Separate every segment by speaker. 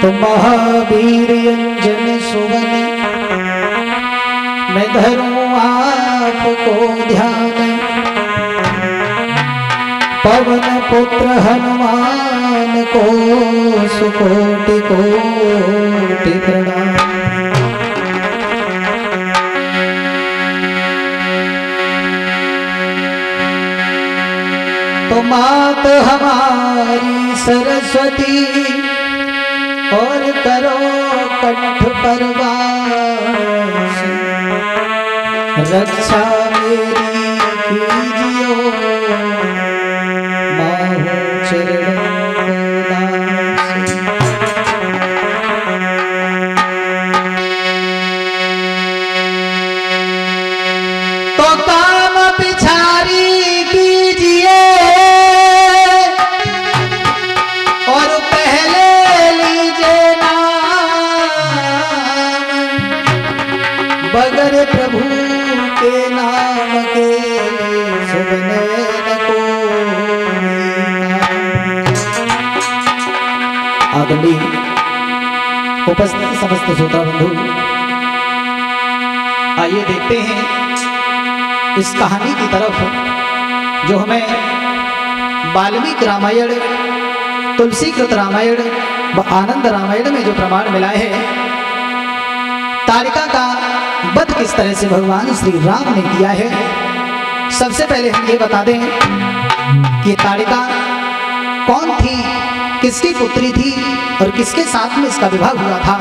Speaker 1: तो महावीर अंजन सुवन मैं धरूं आपको ध्यान। पवन पुत्र हनुमान को सुकोटि कोटि प्रणाम। तो मात हमारी सरस्वती और करो कंठ पर वास। रक्षा मेरी कीजियो माहू चरणों को दास। तो काम पिछारी कीजिए और पहले लीजिए नाम। बगैर प्रभु के नाम के सुनने न कोई। आदरणीय उपस्थित समस्त श्रोता बंधु, आइए देखते हैं इस कहानी की तरफ जो हमें वाल्मीकि रामायण, तुलसीकृत रामायण व आनंद रामायण में जो प्रमाण मिला है। ताड़िका का वध किस तरह से भगवान श्री राम ने किया है। सबसे पहले हम ये बता दें कि ताड़िका कौन थी, किसकी पुत्री थी और किसके साथ में इसका विवाह हुआ था।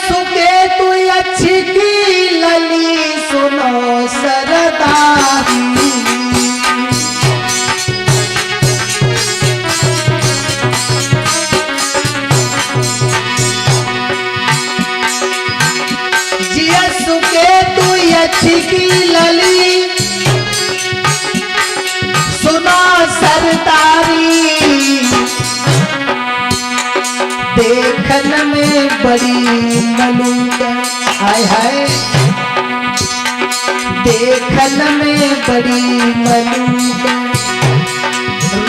Speaker 1: सुकेतु अच्छी की लली सुनो सरदारी। जिया सुकेतु अच्छी की लली सुनो सरदारी। देखन में बड़ी मलूक हाय हाय। देखन में बड़ी मलूक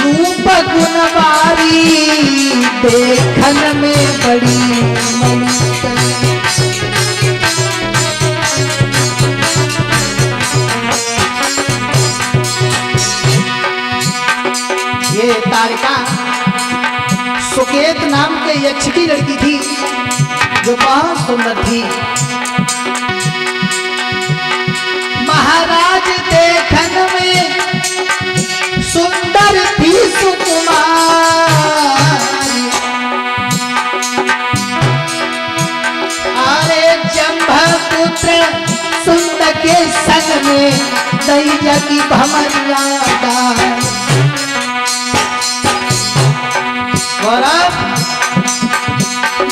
Speaker 1: रूप गुणवारी। देखन में बड़ी मलूक। ये ताड़िका सुकेत नाम के यक्ष की लड़की थी जो बहुत सुंदर थी। महाराज देखन में सुंदर थी सुकुमार। अरे जम्भपुत्र सुंदर के संग में दैया की भमरियादा।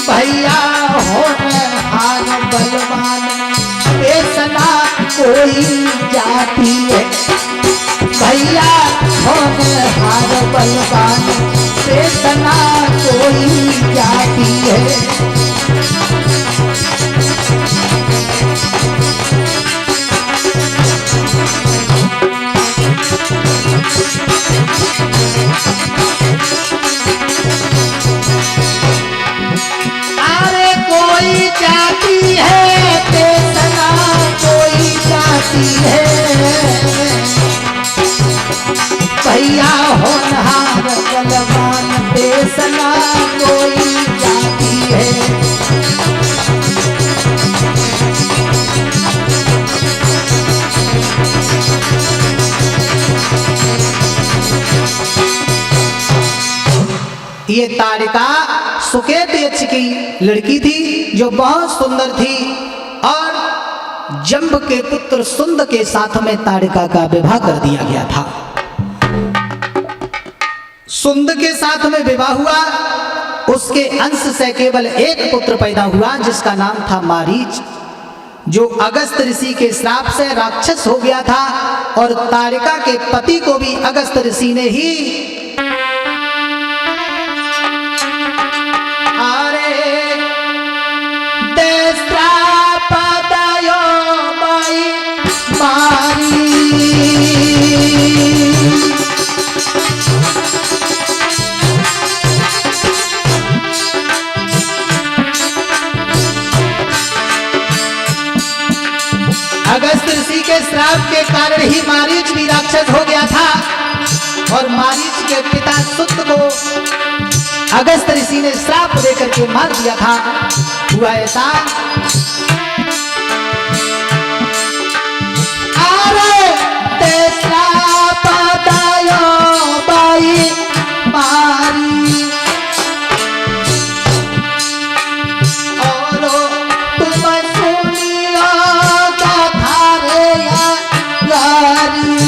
Speaker 1: भैया होनहार बलवान ऐसा कोई जाती है। भैया होनहार बलवान ऐसा कोई जाती है। जाती है तेसना कोई जाती है। भैया होनहार बलवान तेसना कोई जाती है। ये ताड़िका सुकेत यक्ष की लड़की थी जो बहुत सुंदर थी और जंब के पुत्र सुंद के साथ में ताड़िका का विवाह कर दिया गया था। सुंद के साथ में विवाह हुआ। उसके अंश से केवल एक पुत्र पैदा हुआ जिसका नाम था मारीच, जो अगस्त ऋषि के श्राप से राक्षस हो गया था। और ताड़िका के पति को भी अगस्त ऋषि ने ही श्राप दयो मारी। के श्राप के कारण ही मारीच भी राक्षस हो गया था और मारीच के पिता सुत को अगस्त ऋषि ने श्राप देकर के मार दिया था। हुआ ऐसा, अरे ते श्राप दायो बाई मारी और तुम सुनियो कथा रे यारी।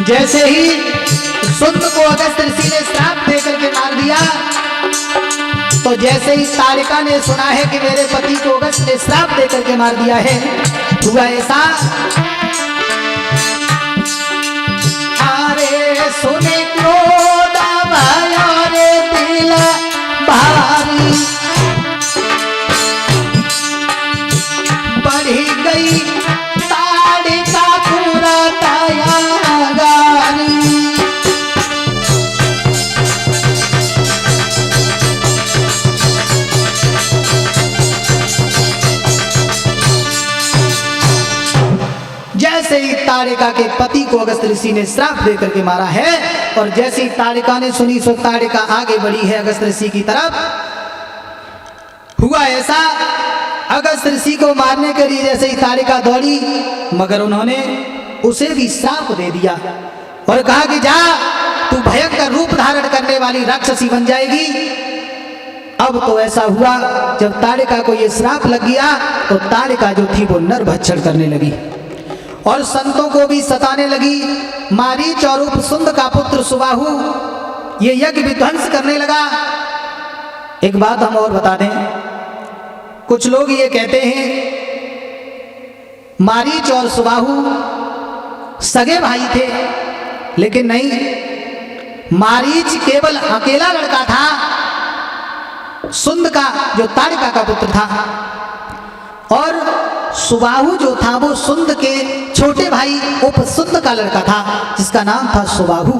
Speaker 1: जैसे ही सुत को अगस्त ऋषि ने श्राप देकर के मार दिया, तो जैसे ही तारिका ने सुना है कि मेरे पति को अगस्त ने श्राप देकर के मार दिया है, हुआ ऐसा, अरे सुने क्रोध भयो रे दिल भारी, बढ़ी गई तारिका पूरा तैयारी। जैसे ही तारिका के पति को अगस्त ऋषि ने श्राप देकर के मारा है और जैसे ही तारिका ने सुनी सो तारिका आगे बढ़ी है अगस्त ऋषि की तरफ। हुआ ऐसा, अगस्त ऋषि को मारने के लिए जैसे ही तारिका दौड़ी, मगर उन्होंने उसे भी श्राप दे दिया और कहा कि जा तू भयंकर रूप धारण करने वाली राक्षसी बन जाएगी। अब तो ऐसा हुआ, जब तारिका को यह श्राप लग गया तो तारिका जो थी वो नरभक्षण करने लगी और संतों को भी सताने लगी। मारीच और उपसुंद का पुत्र सुबाहु ये यज्ञ विध्वंस करने लगा। एक बात हम और बता दें, कुछ लोग ये कहते हैं मारीच और सुबाहु सगे भाई थे, लेकिन नहीं, मारीच केवल अकेला लड़का था सुंद का, जो तारिका का पुत्र था, और सुबाहु जो था वो सुंद के छोटे भाई उपसुंद का लड़का था जिसका नाम था सुबाहु।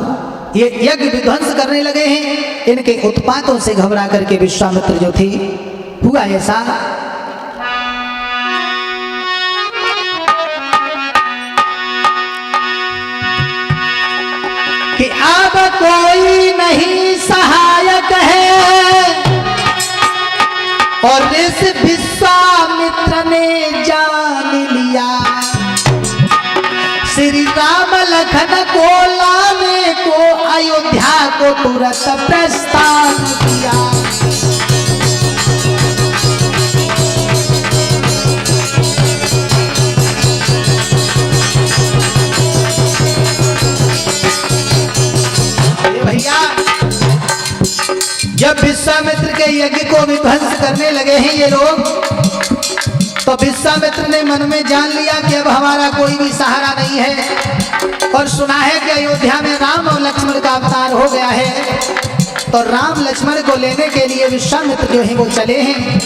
Speaker 1: ये यज्ञ विध्वंस करने लगे हैं। इनके उत्पातों से घबरा करके विश्वामित्र जो थे, हुआ ऐसा, कि अब कोई नहीं सहायक है और इस विश्वामित्र ने जान लिया, श्री राम लखन को लाने को अयोध्या को तुरंत प्रस्थान किया। भैया, जब विश्वामित्र के यज्ञ को विध्वंस करने लगे हैं ये लोग, तो विश्वामित्र ने मन में जान लिया कि अब हमारा कोई भी सहारा नहीं है और सुना है कि अयोध्या में राम और लक्ष्मण का अवतार हो गया है। तो राम लक्ष्मण को लेने के लिए विश्वामित्र जो है वो चले हैं।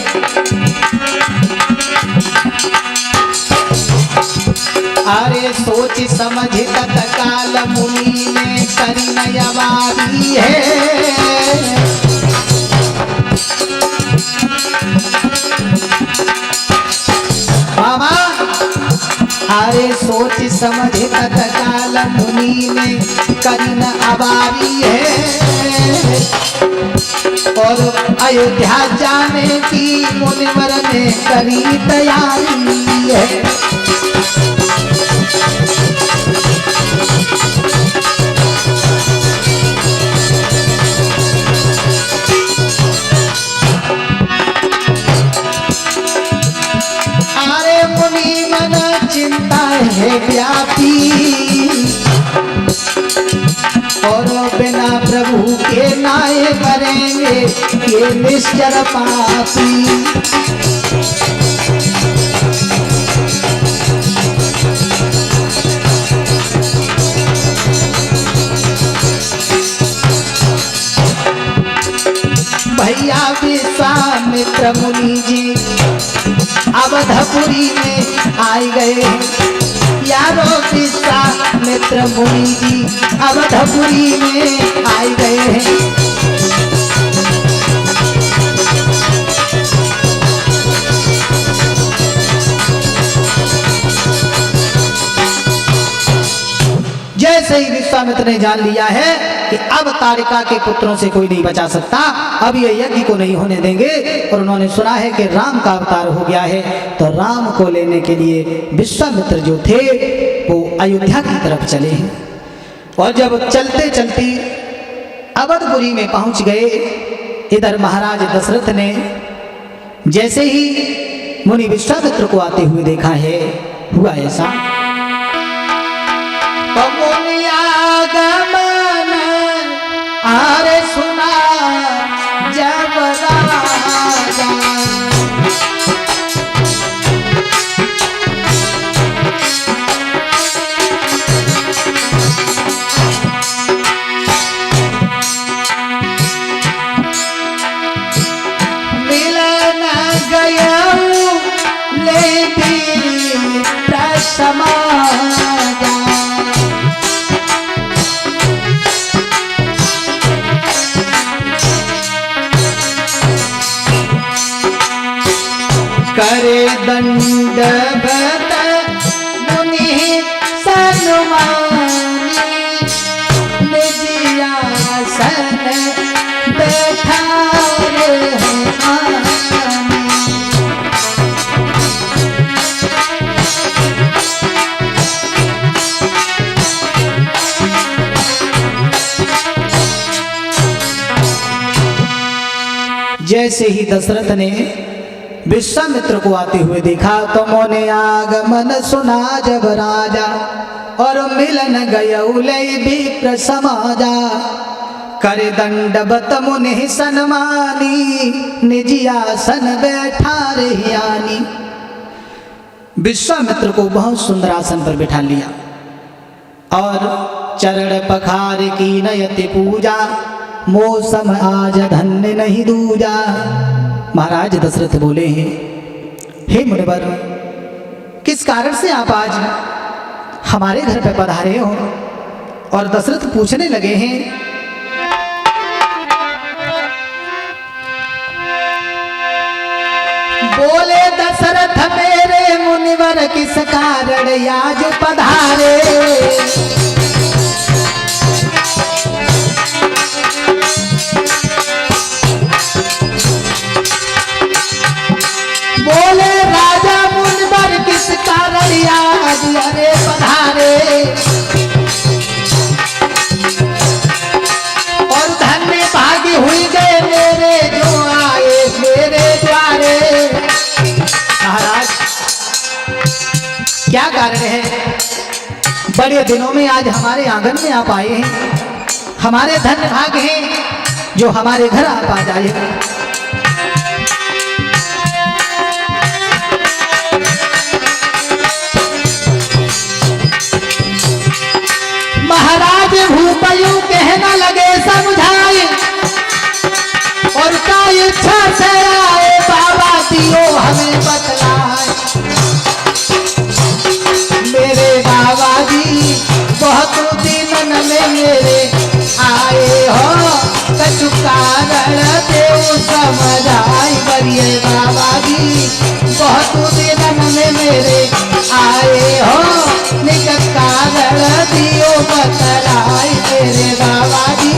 Speaker 1: अरे सोच समझ तत्काल मुनि ने करी नयवारी है, मामा, अरे सोच समझ तत्काल मुनि ने करी न अवारी है और अयोध्या जाने की मुनिवर ने करी तैयारी है। चिंता है व्यापी और बिना प्रभु के नाये करेंगे ये निश्चर पापी। भैया विश्वामित्र मुनि जी अवधपुरी में आई गए यारो विश्वामित्र मुनि जी अवधपुरी में आई गए हैं। जैसे ही विश्वामित्र ने जान लिया है कि अब तारिका के पुत्रों से कोई नहीं बचा सकता, अब ये यज्ञ को नहीं होने देंगे, और उन्होंने सुना है कि राम का अवतार हो गया है, तो राम को लेने के लिए विश्वामित्र जो थे वो अयोध्या की तरफ चले हैं। और जब चलते चलते अवधपुरी में पहुंच गए, इधर महाराज दशरथ ने जैसे ही मुनि विश्वामित्र को आते हुए देखा है, हुआ ऐसा आगमन आरे सुना जब राजा मिलन गया ले भी समाजा करे दंडवत मुनि सन्मानी निजिया सन बैठारे जैसे ही दशरथ ने विश्वामित्र को आते हुए देखा, तो मोने आगमन सुना जब राजा और मिलन गयौले विप्र समाजा करे दंडवत मुनि सन्मानी निजिया सन बैठा रहियानी। विश्वामित्र को बहुत सुंदर आसन पर बिठा लिया और चरण पखार की नयति पूजा मौसम आज धन्य नहीं दूजा। महाराज दशरथ बोले हैं, हे मुनिवर, किस कारण से आप आज हमारे घर पे पधारे हो? और दशरथ पूछने लगे हैं, बोले दशरथ मेरे मुनिवर किस कारण आज पधारे? बोले राजा मुनिवर किस कारण आज अरे पधारे? और धन्य भागी हुई गए मेरे जो आए मेरे द्वारे। महाराज क्या कारण है? बड़े दिनों में आज हमारे आंगन में आप आए हैं, हमारे धन्य भाग हैं जो हमारे घर आप आ जाए। महाराज भूपयु कहना लगे समझाए, और क्या इच्छा से आए बाबा दियो हमें बतलाए। मेरे बाबा जी बहुत दिनन में मेरे आए हो, कछु कारण देव समझाई। बरिए बाबा जी बहुत दिनन में मेरे आए हो, निकट कारण दियो बतलाई मेरे बाबा जी।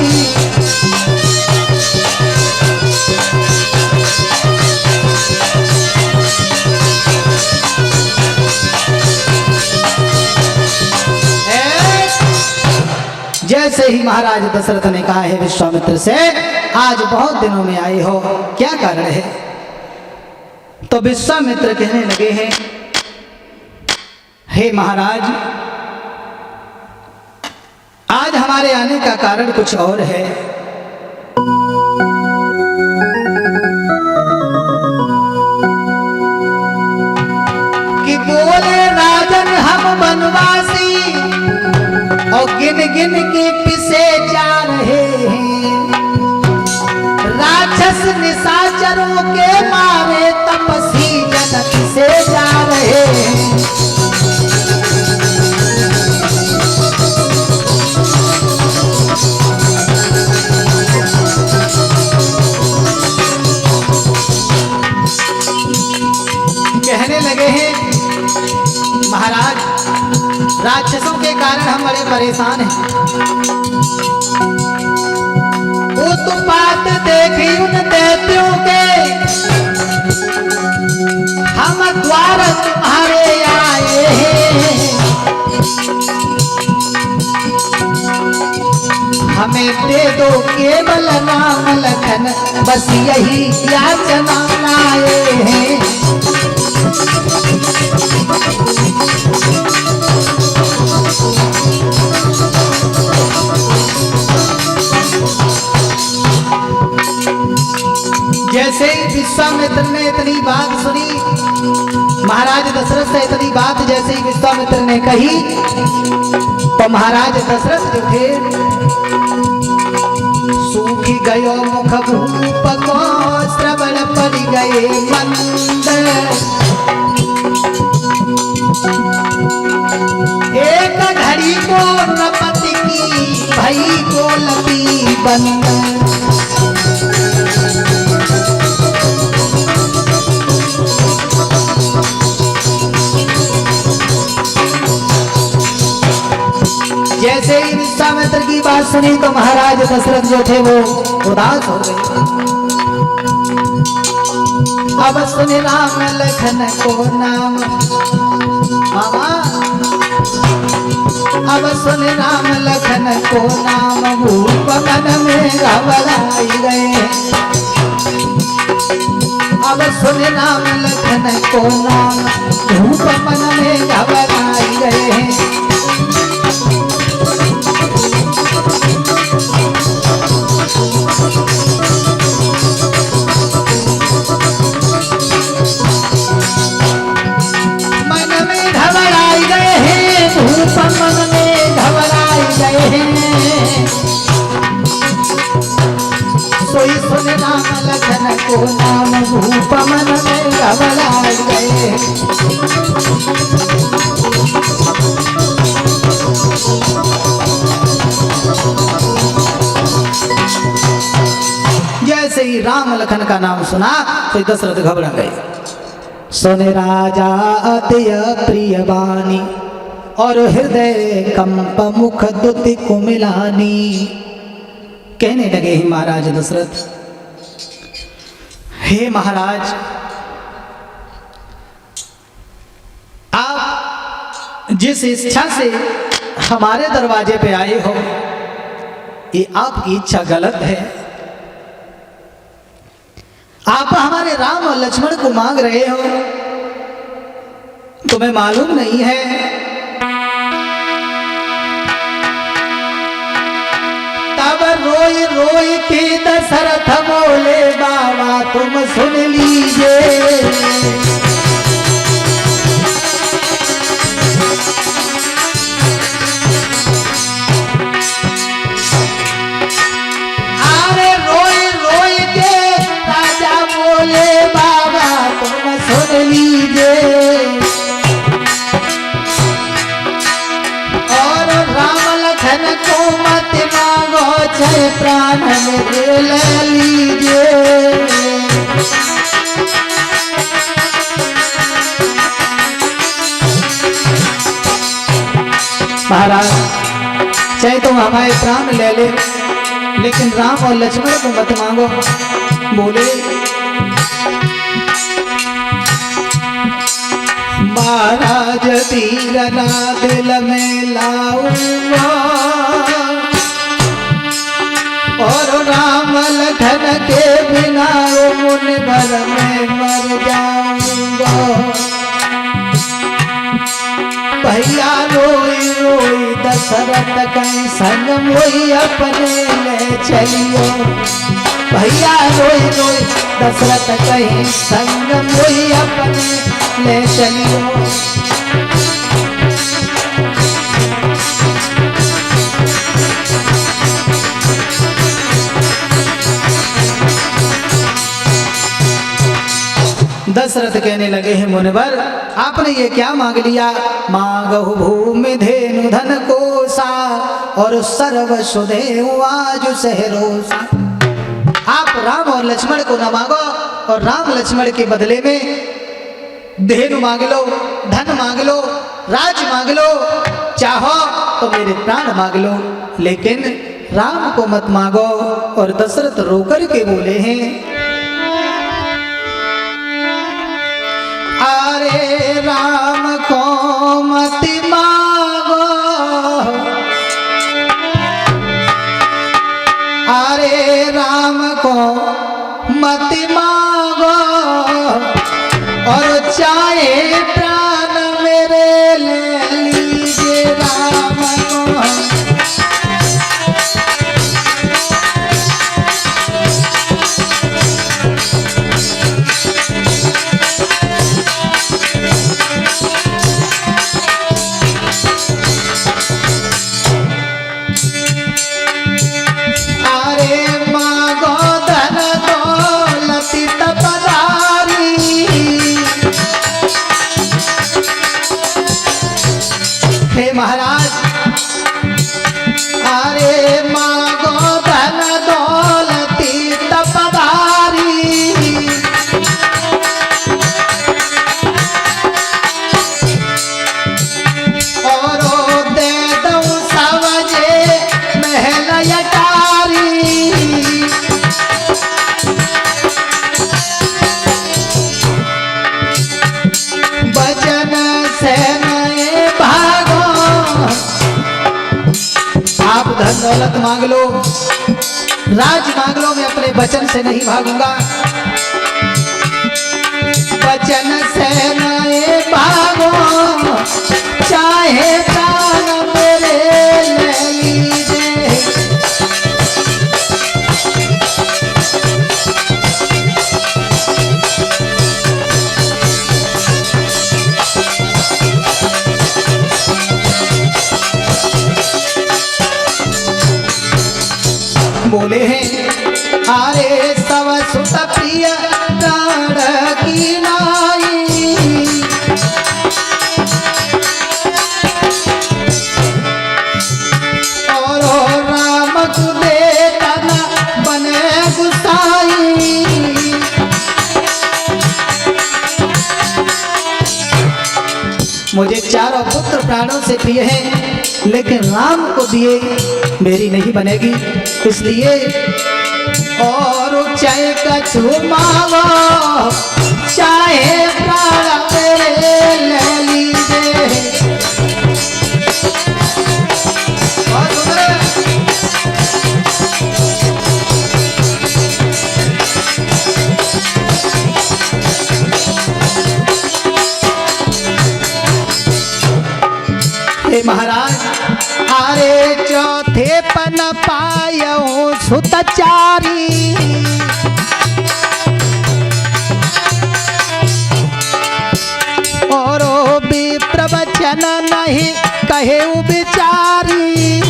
Speaker 1: जैसे ही महाराज दशरथ ने कहा है विश्वामित्र से, आज बहुत दिनों में आए हो, क्या कारण है? तो विश्वामित्र कहने लगे हैं, हे महाराज, आज हमारे आने का कारण कुछ और है। कि बोले राजन हम वनवासी और गिन गिन के पिसे जा रहे हैं, राक्षस निशाचरों के मारे तपसी जनक बड़े परेशान हैं। उत्पात देखी उन दैत्यों के हम द्वार तुम्हारे आए हैं। हमें दे दो केवल राम लखन, बस यही याचना लाए हैं। जैसे ही विश्वामित्र ने इतनी बात सुनी, महाराज दशरथ से इतनी बात जैसे ही विश्वामित्र ने कही, तो महाराज दशरथ जो थे सूखी गयो मुख भूप को, श्रवण पड़ गए मंद। एक घड़ी को नपति की भई बोलती बंद। जैसे ही विश्वामित्र की बात सुनी तो महाराज दशरथ जो थे वो उदास हो गए। अब सुन राम लखन को नाम, मामा अब सुन राम लखन को नाम, भूप मन में घबराई गए। अब सुन राम लखन को नाम, भूप मन में घबराई गए। मन में घबराई गए हैं, भूप मन में घबराई गए हैं। सोई सुन राम लखन को नाम, भूप मन में घबराई गए। जैसे ही राम लखन का नाम सुना तो दशरथ घबरा गए। सुन राजा अति प्रिय वाणी, और हृदय कंप मुख दुति कुमिलानी। कहने लगे ही महाराज दशरथ, हे महाराज, आप जिस इच्छा से हमारे दरवाजे पे आए हो, ये आपकी इच्छा गलत है। आप हमारे राम और लक्ष्मण को मांग रहे हो, तुम्हें मालूम नहीं है तब रोई रोई के दशरथ बोले, बाबा तुम सुन लीजिए। अरे रोई रोई के राजा बोले, बाबा तुम सुन लीजिए। और राम लखन को मत मांगो, चाहे प्राण मेरे ले लीजिए। महाराज, चाहे तुम हमारे प्राण ले ले, लेकिन राम और लक्ष्मण को मत मांगो। बोले, महाराज तीरना दिल में लाऊंगा, और राम लखन के बिना मुन भर में मर जाऊंगा। भैया रोई रोई दशरथ कहीं संग मोई अपने ले चलियो। भैया रोई रोई दशरथ कहीं संग मोई अपने ले चलियो। दशरथ कहने लगे हैं, मुनिवर आपने ये क्या मांग लिया? मांगहु भूमि धेनु धन कोसा, और सर्व सुदेव आज सहरोसा। आप राम और लक्ष्मण को न मांगो, और राम लक्ष्मण के बदले में धेनु मांग लो, धन मांग लो, राज मांग लो, चाहो तो मेरे प्राण मांग लो, लेकिन राम को मत मांगो। और दशरथ रोकर के बोले हैं, अरे राम को मत मांगो, अरे राम को मत मांगो, और चाहे प्राण मेरे ले लीजिए राम को। महाराज, अरे मांगो धन दौलती तपदारी, और दे दूं सवजे महल अटारी। वचन से नए भागो, आप धन दौलत मांग लो, राज मांग लो, मैं अपने वचन से नहीं भागूंगा। वचन से नए भागो, चाहे प्राण मेरे ले लीजिए। बोले हैं, अरे सब सुत प्रिय प्राण की नाई, और राम को देखा न बने गुसाई। मुझे चारों पुत्र प्राणों से प्रिय हैं, लेकिन राम को दिए मेरी नहीं बनेगी, इसलिए और चाहे कछु मांगो, चाहे प्राण मेरे ले लीजिए। हे महाराज, अरे चौथे पन पायो सुतचारी, और भी प्रवचन नहीं कहे बिचारी।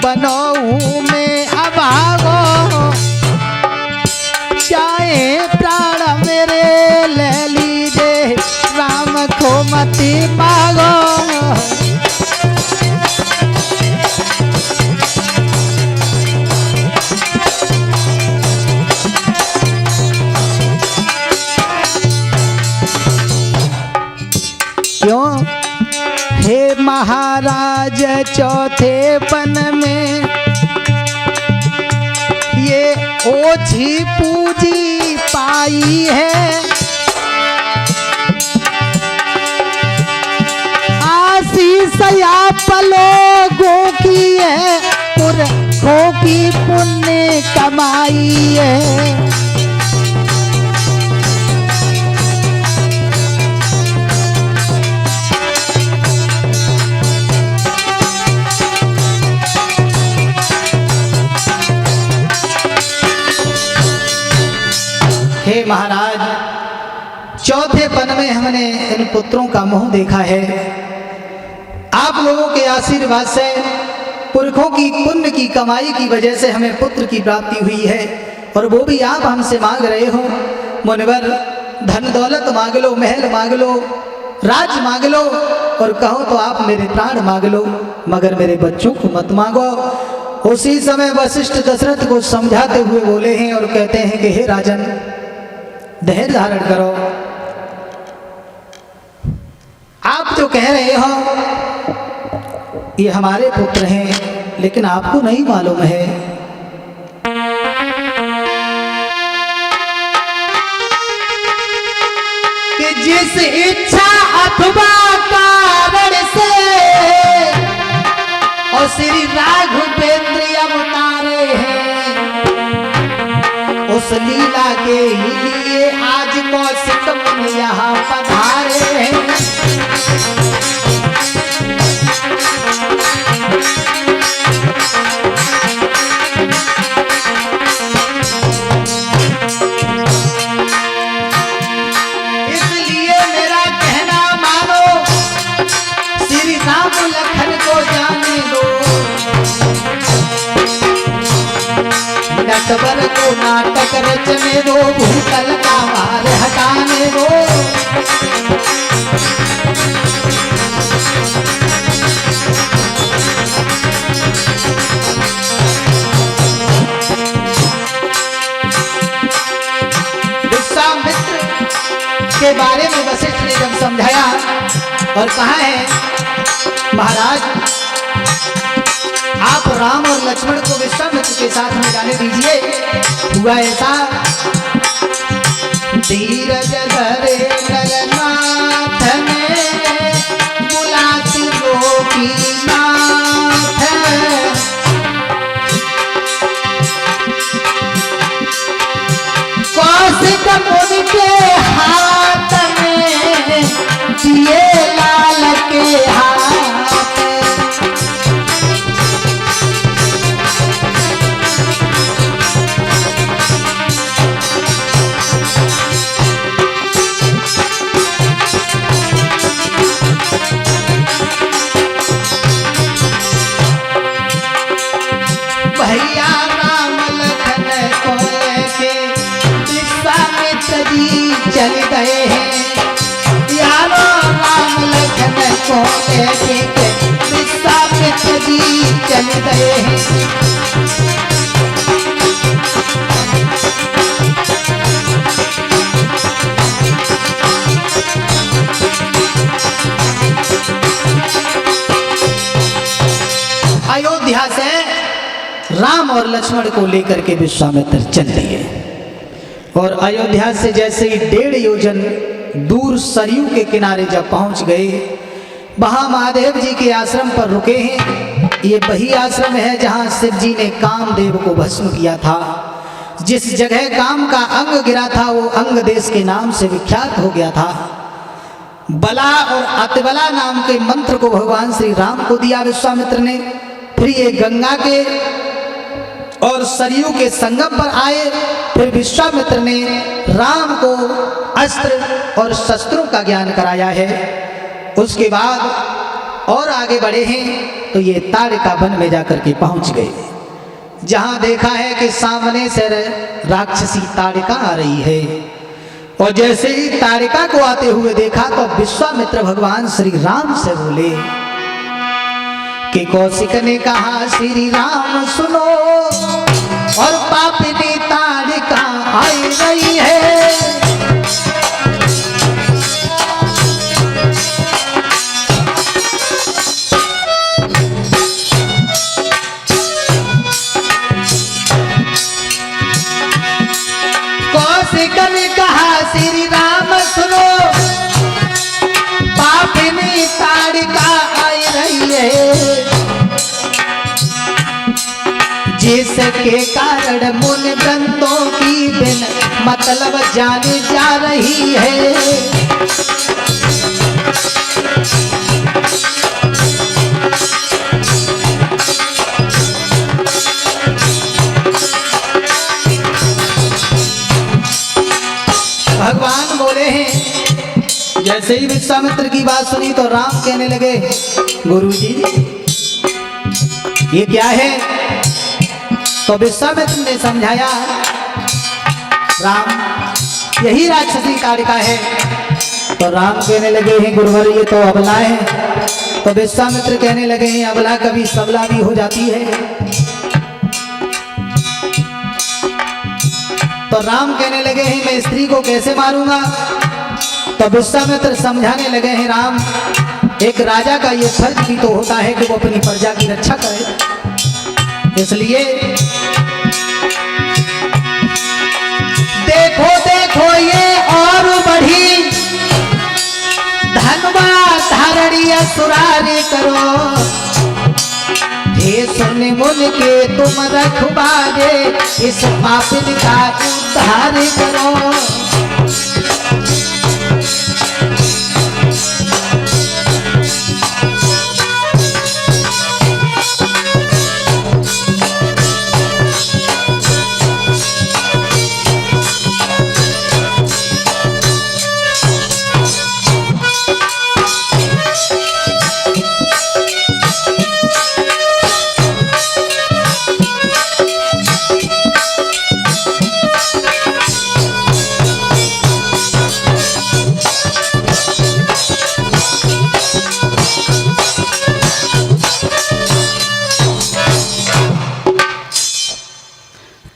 Speaker 1: बनऊ में अभागो, चाहे प्राण मेरे ले लीजिए, राम को मत मांगो। क्यों? हे महाराज, चौथे पन में ये ओछी पूजी पाई है, आशीष आप लोगों की है, पुरखों की पुण्य कमाई है। हे महाराज, चौथे पन में हमने इन पुत्रों का मुंह देखा है। आप लोगों के आशीर्वाद से, पुरखों की पुण्य की कमाई की वजह से हमें पुत्र की प्राप्ति हुई है, और वो भी आप हमसे मांग रहे हो। मुनिवर, धन दौलत मांग लो, महल मांग लो, राज मांग लो, और कहो तो आप मेरे प्राण मांग लो, मगर मेरे बच्चों को मत मांगो। उसी समय वशिष्ठ दशरथ को समझाते हुए बोले हैं और कहते हैं कि हे राजन, धैर्य धारण करो। आप जो कह रहे हो ये हमारे पुत्र हैं, लेकिन आपको नहीं मालूम है कि जिस इच्छा अथवा कारण से और श्री राघवेंद्र अवतारे हैं, उस लीला के ही लिए आज कौशिक मुनि यहाँ पधारे हैं। इसलिए मेरा कहना मानो, श्री राम लखन को जाने दो, नटवर को नाटक रचने दो, भूतल का भार हटाने दो। विश्वामित्र के बारे में वशिष्ठ ने जब समझाया और कहा है महाराज आप राम और लक्ष्मण को विश्वामित्र के साथ में जाने दीजिए। हुआ ऐसा, धीरज धरे नरनाथ ने बुलाती गोपीनाथ, कौशिक मुनि के हाथ में दिए लाल के हाथ। भैया राम लखन को लेके विश्वामित्र जी चल गए हैं, यारो राम लखन को लेके विश्वामित्र जी चल गए हैं। अयोध्या से राम और लक्ष्मण को लेकर के विश्वामित्र चल दिए और अयोध्या से जैसे ही 1.5 योजन दूर सरयू के किनारे जब पहुंच गए, वहां महादेव जी के आश्रम पर रुके हैं। ये वही आश्रम है जहां शिव जी ने कामदेव को भस्म किया था। जिस जगह काम का अंग गिरा था वो अंग देश के नाम से विख्यात हो गया था। बला और अतिबला नाम के मंत्र को भगवान श्री राम को दिया विश्वामित्र ने। फिर ये गंगा के और सरयू के संगम पर आए। फिर विश्वामित्र ने राम को अस्त्र और शस्त्रों का ज्ञान कराया है। उसके बाद और आगे बढ़े हैं तो ये ताड़का वन में जाकर के पहुंच गए, जहां देखा है कि सामने से राक्षसी ताड़का आ रही है। और जैसे ही ताड़का को आते हुए देखा तो विश्वामित्र भगवान श्री राम से बोले कि कौशिक ने कहा श्री राम सुनो, और पापिनी ताड़का आई रही है। कौशिक ने कहा श्री राम सुनो, पापिनी ताड़का आई रही है, जिसके कारण मुनि दंतों की बिन मतलब जानी जा रही है। भगवान बोले हैं, जैसे ही विश्वामित्र की बात सुनी तो राम कहने लगे गुरुजी ये क्या है। तो विश्वामित्र ने समझाया राम यही राक्षसी ताड़का है। तो राम कहने लगे हैं गुरुवर ये तो अबला है। तो विश्वामित्र कहने लगे हैं अबला कभी सबला भी हो जाती है। तो राम कहने लगे हैं मैं स्त्री को कैसे मारूंगा। तो विश्वामित्र समझाने लगे हैं राम, एक राजा का ये फर्ज भी तो होता है कि वो अपनी प्रजा की रक्षा करे। इसलिए देखो देखो ये और बढ़ी धनवा धारणी असुरारी करो, हे सुन मुन के तुम रखवारे इस पापिन का उद्धार करो।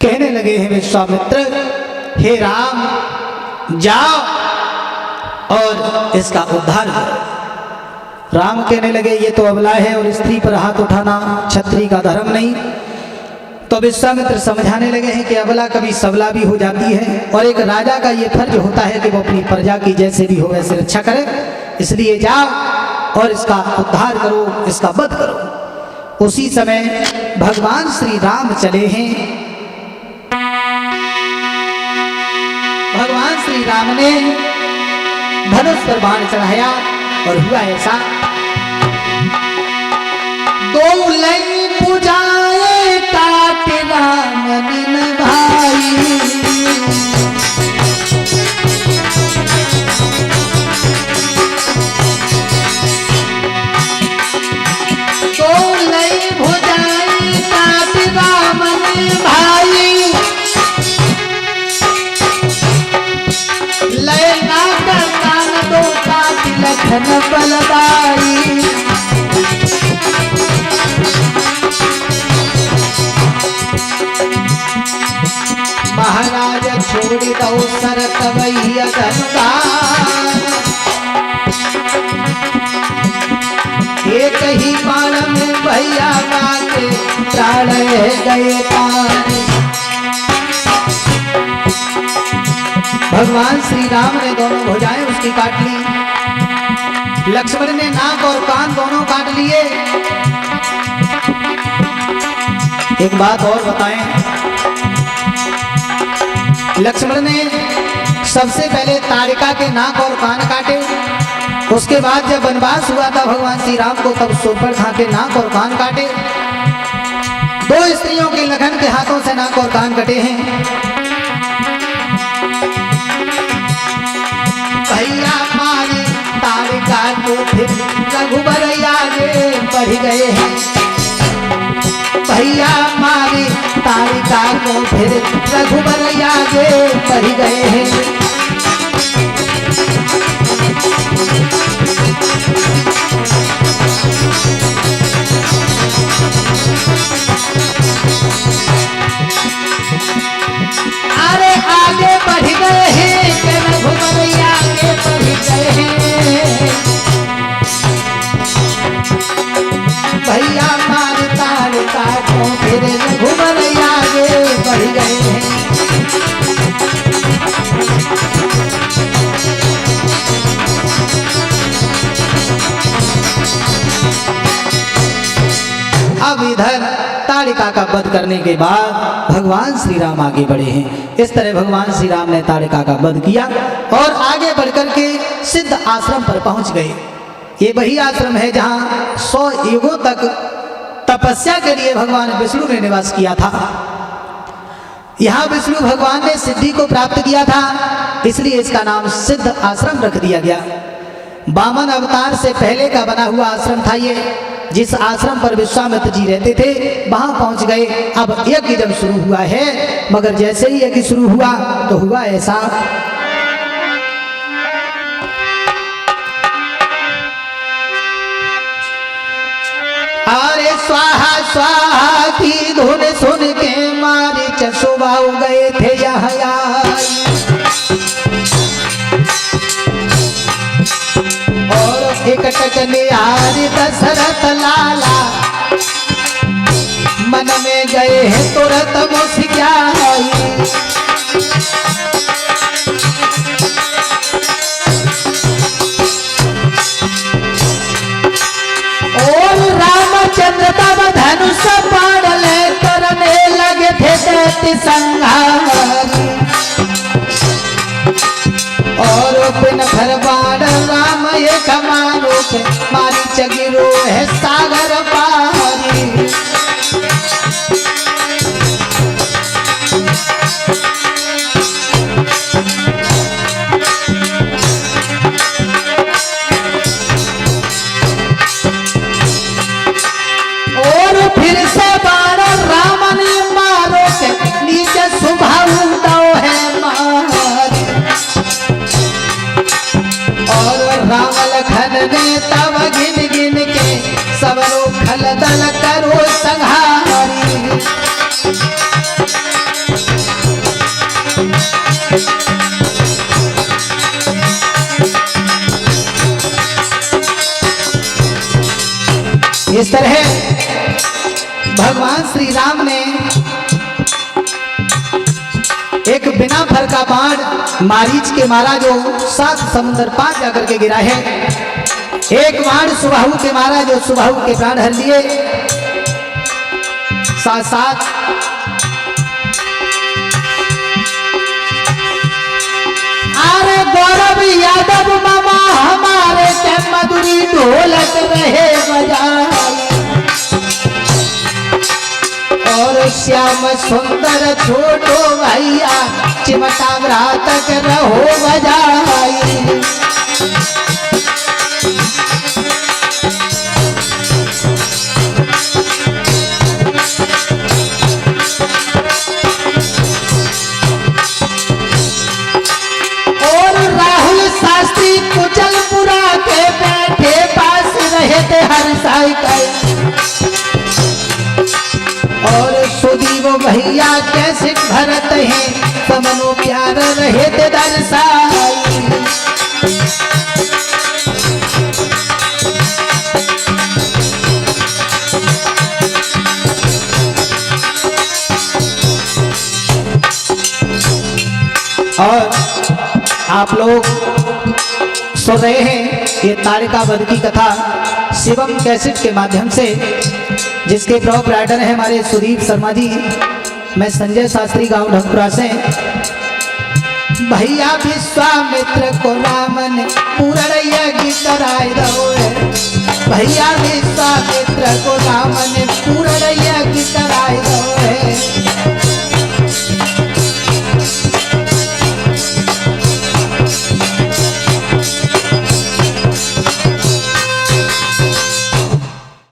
Speaker 1: कहने लगे हैं विश्वामित्र, हे राम जाओ और इसका उद्धार करो। राम कहने लगे ये तो अबला है और स्त्री पर हाथ उठाना क्षत्रिय का धर्म नहीं। तो विश्वामित्र समझाने लगे हैं कि अबला कभी सबला भी हो जाती है और एक राजा का ये फर्ज होता है कि वो अपनी प्रजा की जैसे भी हो वैसे रक्षा करे। इसलिए जाओ और इसका उद्धार करो, इसका वध करो। उसी समय भगवान श्री राम चले हैं। भगवान श्री राम ने धनुष पर बाण चढ़ाया और हुआ ऐसा, दो लई पुजाए काट राम बिन भाई, दो लई भुजाए काट राम बिन भाई, लैला का कान दो काट लखन बलदाई, महाराज छोड़ दो सरत भैया धनुदान, एक ही बाण में भैया के प्राण गए पार। भगवान श्री राम ने दोनों भुजाएं उसकी काट ली, लक्ष्मण ने नाक और कान दोनों काट लिए। एक बात और बताएं, लक्ष्मण ने सबसे पहले ताड़िका के नाक और कान काटे, उसके बाद जब वनवास हुआ था भगवान श्री राम को तब शूर्पणखा के नाक और कान काटे। दो स्त्रियों के लगन के हाथों से नाक और कान कटे हैं। भैया मारे ताड़िका को फिर रघुबर आगे बढ़ गए हैं, भैया मारे ताड़िका को फिर रघुबर आगे बढ़ गए हैं। अरे आगे बढ़ गए हैं, रघुबर आगे बढ़ गए हैं, भैया मारे ताड़िका को फिर रघुबर आगे बढ़ गए हैं। अब इधर ताड़िका का वध करने के बाद भगवान श्री राम आगे बढ़े हैं। इस तरह भगवान श्री राम ने ताड़िका का वध किया और आगे बढ़कर के सिद्ध आश्रम पर पहुंच गए। ये वही आश्रम है जहां 100 युगों तक तपस्या के लिए भगवान विष्णु ने निवास किया था। यहाँ विष्णु भगवान ने सिद्धि को प्राप्त किया था, इसलिए इसका नाम सिद्ध आश्रम रख दिया गया। वामन अवतार से पहले का बना हुआ आश्रम था ये। जिस आश्रम पर विश्वामित्र जी रहते थे वहां पहुंच गए। अब यज्ञ जब शुरू हुआ है, मगर जैसे ही यज्ञ शुरू हुआ तो हुआ ऐसा, अरे स्वाहा स्वाहा की धुन सुन के मारे चशुबाऊ गए थे यहाँ। तक निहारी दशरथ लाला, मन में गए हैं तुरंत मुस्काई। और रामचंद्र तब धनुष बाण ले करने लगे थे दैत्य संहार। और बिन भर बाण राम एक मारो के मारी चगिरो है सागर पारी। और फिर से बाण राम ने मारो के नीचे सुभाऊ दो है मारी। और राम लखन ने तब गिन गिन के सबरो खलदल करो संहारी। इस तरह भगवान श्री राम ने एक बिना फर का बाण मारीच के मारा जो 7 समुद्र पार जाकर के गिरा है। एक बाण सुबाहु के मारा जो सुबाहु के प्राण हर लिए। साथ साथ अरे गौरव यादव मामा हमारे के मधुरी ढोलक रहे बजाए। और श्याम सुंदर छोटो भैया चिमटा तक रहो बजाई। और राहुल शास्त्री कुचलपुरा के बैठे पास रहे थे हर साइकिल। और सुदीव भैया कैसे भरत हैं समनो प्यार रहे थे दर्शाई। और आप लोग सुन रहे हैं ये तारिका वध की कथा शिवम कैसेट के माध्यम से, जिसके प्रॉप राइटर है हमारे सुदीप शर्मा जी। मैं संजय शास्त्री गांव ढंगपुरा से। भैया विश्वामित्र को राम ने पूर्ण यज्ञ कराए दो। भैया विश्वामित्र को राम